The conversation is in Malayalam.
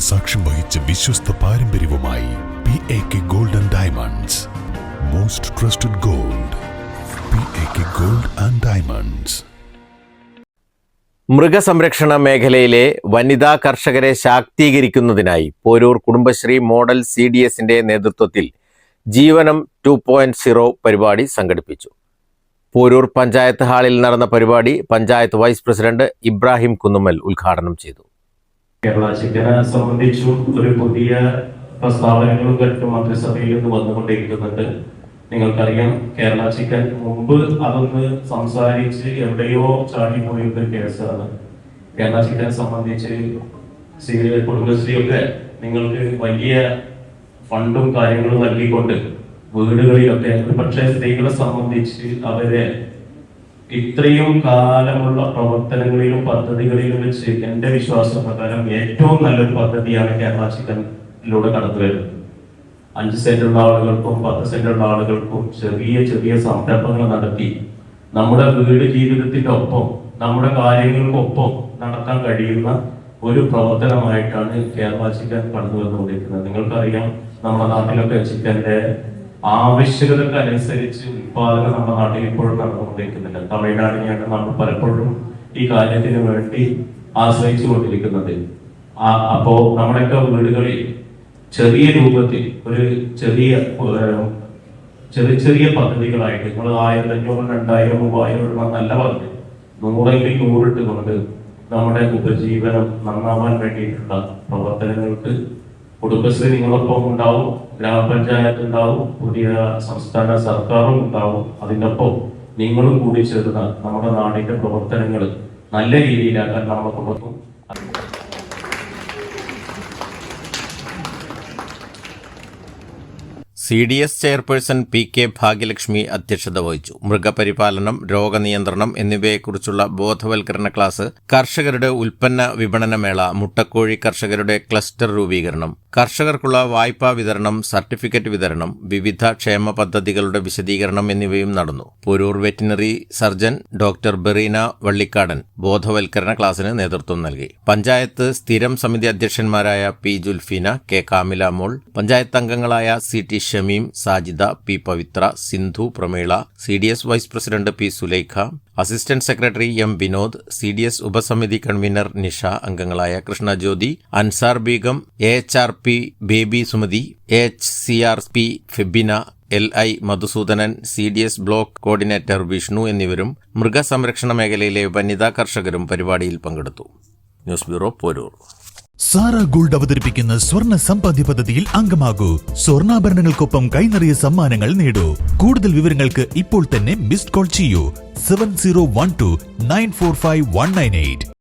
സാക്ഷ്യം വഹിച്ച വിശ്വസ്ത പാരമ്പര്യവുമായി PAK Gold and Diamonds. Most trusted gold. PAK Gold and Diamonds. മൃഗസംരക്ഷണ മേഖലയിലെ വനിതാ കർഷകരെ ശാക്തീകരിക്കുന്നതിനായി പോരൂർ കുടുംബശ്രീ മോഡൽ CDSന്റെ നേതൃത്വത്തിൽ ജീവനം 2.0 പരിപാടി സംഘടിപ്പിച്ചു. പോരൂർ പഞ്ചായത്ത് ഹാളിൽ നടന്ന പരിപാടി പഞ്ചായത്ത് വൈസ് പ്രസിഡന്റ് ഇബ്രാഹിം കുന്നുമ്മൽ ഉദ്ഘാടനം ചെയ്തു. കേരള ചിക്കനെ സംബന്ധിച്ചും ഒരു പുതിയ പ്രസ്താവനകളും മറ്റും മന്ത്രിസഭയിൽ നിന്ന് വന്നുകൊണ്ടിരിക്കുന്നുണ്ട്. നിങ്ങൾക്കറിയാം, കേരള ചിക്കൻ മുമ്പ് അതൊന്ന് സംസാരിച്ച് എവിടെയോ ചാടിപ്പോയൊരു കേസാണ്. കേരള ചിക്കനെ സംബന്ധിച്ച് കുടുംബശ്രീയൊക്കെ നിങ്ങൾക്ക് വലിയ ഫണ്ടും കാര്യങ്ങളും നൽകിക്കൊണ്ട് വീടുകളിലൊക്കെ പക്ഷേ സ്ത്രീകളെ സംബന്ധിച്ച് അവരെ ഇത്രയും കാലമുള്ള പ്രവർത്തനങ്ങളിലും പദ്ധതികളിലും വെച്ച് എന്റെ വിശ്വാസപ്രകാരം ഏറ്റവും നല്ലൊരു പദ്ധതിയാണ് കേരള ചിക്കനിലൂടെ കടന്നു വരുന്നത്. 5 സെന്റുള്ള ആളുകൾക്കും 10 സെന്റുള്ള ആളുകൾക്കും ചെറിയ ചെറിയ സംരംഭങ്ങൾ നടത്തി നമ്മുടെ വീട് ജീവിതത്തിന്റെ ഒപ്പം നമ്മുടെ കാര്യങ്ങൾക്കൊപ്പം നടത്താൻ കഴിയുന്ന ഒരു പ്രവർത്തനമായിട്ടാണ് കേരള ചിക്കൻ കടന്നു വന്നുകൊണ്ടിരിക്കുന്നത്. നിങ്ങൾക്കറിയാം, നമ്മുടെ നാട്ടിലൊക്കെ ചിക്കന്റെ ആവശ്യകതക്കനുസരിച്ച് ഉത്പാദനം നമ്മുടെ നാട്ടിൽ ഇപ്പോഴും നടന്നുകൊണ്ടിരിക്കുന്നില്ല. തമിഴ്നാടിനെയാണ് നമ്മൾ പലപ്പോഴും ഈ കാര്യത്തിന് വേണ്ടി ആശ്രയിച്ചു കൊണ്ടിരിക്കുന്നത്. അപ്പോ നമ്മുടെയൊക്കെ വീടുകളിൽ ചെറിയ രൂപത്തിൽ ഒരു ചെറിയ പദ്ധതികളായിട്ട് നിങ്ങൾ 1500, 2000, 3000 നല്ല പദ്ധതി 100-ൽ 100 ഇട്ടുകൊണ്ട് നമ്മുടെ ഉപജീവനം നന്നാവാൻ വേണ്ടിയിട്ടുള്ള പ്രവർത്തനങ്ങൾക്ക് കുടുംബശ്രീ നിങ്ങളൊപ്പം ഉണ്ടാവും, ഗ്രാമപഞ്ചായത്ത് ഉണ്ടാവും, പുതിയ സംസ്ഥാന സർക്കാരും ഉണ്ടാവും. അതിനൊപ്പം നിങ്ങളും കൂടി ചേർന്ന നമ്മുടെ നാടിന്റെ പ്രവർത്തനങ്ങൾ നല്ല രീതിയിലാക്കാൻ നമ്മൾ കൊടുക്കും. CDS ചെയർപേഴ്സൺ PK ഭാഗ്യലക്ഷ്മി അധ്യക്ഷത വഹിച്ചു. മൃഗപരിപാലനം, രോഗനിയന്ത്രണം എന്നിവയെക്കുറിച്ചുള്ള ബോധവൽക്കരണ ക്ലാസ്, കർഷകരുടെ ഉൽപ്പന്ന വിപണനമേള, മുട്ടക്കോഴി കർഷകരുടെ ക്ലസ്റ്റർ രൂപീകരണം, കർഷകർക്കുള്ള വായ്പാ വിതരണം, സർട്ടിഫിക്കറ്റ് വിതരണം, വിവിധ ക്ഷേമ പദ്ധതികളുടെ വിശദീകരണം എന്നിവയും നടന്നു. Porur veterinary surgeon doctor Bereena Vallikkadan ബോധവൽക്കരണ ക്ലാസിന് നേതൃത്വം നൽകി. പഞ്ചായത്ത് സ്ഥിരം സമിതി അധ്യക്ഷന്മാരായ P ജുൽഫീന, K കാമില മോൾ, പഞ്ചായത്ത് അംഗങ്ങളായ CT Shameem, Sajida, P Pavithra, Sindhu, Prameela, CDS vice president P Sulaikha, assistant secretary M Vinod, CDS ഉപസമിതി കൺവീനർ നിഷ, അംഗങ്ങളായ Krishna Jyothi, Ansar Beegum, AHRP Baby Sumathi, HCRP Febina, LI Madhusoodanan, CDS block coordinator Vishnu എന്നിവരും മൃഗസംരക്ഷണ മേഖലയിലെ വനിതാ കർഷകരും പരിപാടിയിൽ പങ്കെടുത്തു. News bureau, Porur. Sara gold അവതരിപ്പിക്കുന്ന സ്വർണ്ണ സമ്പാദ്യ പദ്ധതിയിൽ അംഗമാകൂ. സ്വർണ്ണാഭരണങ്ങൾക്കൊപ്പം കൈനിറിയ സമ്മാനങ്ങൾ നേടൂ. കൂടുതൽ വിവരങ്ങൾക്ക് ഇപ്പോൾ തന്നെ മിസ്ഡ് കോൾ ചെയ്യൂ 7012 945 198.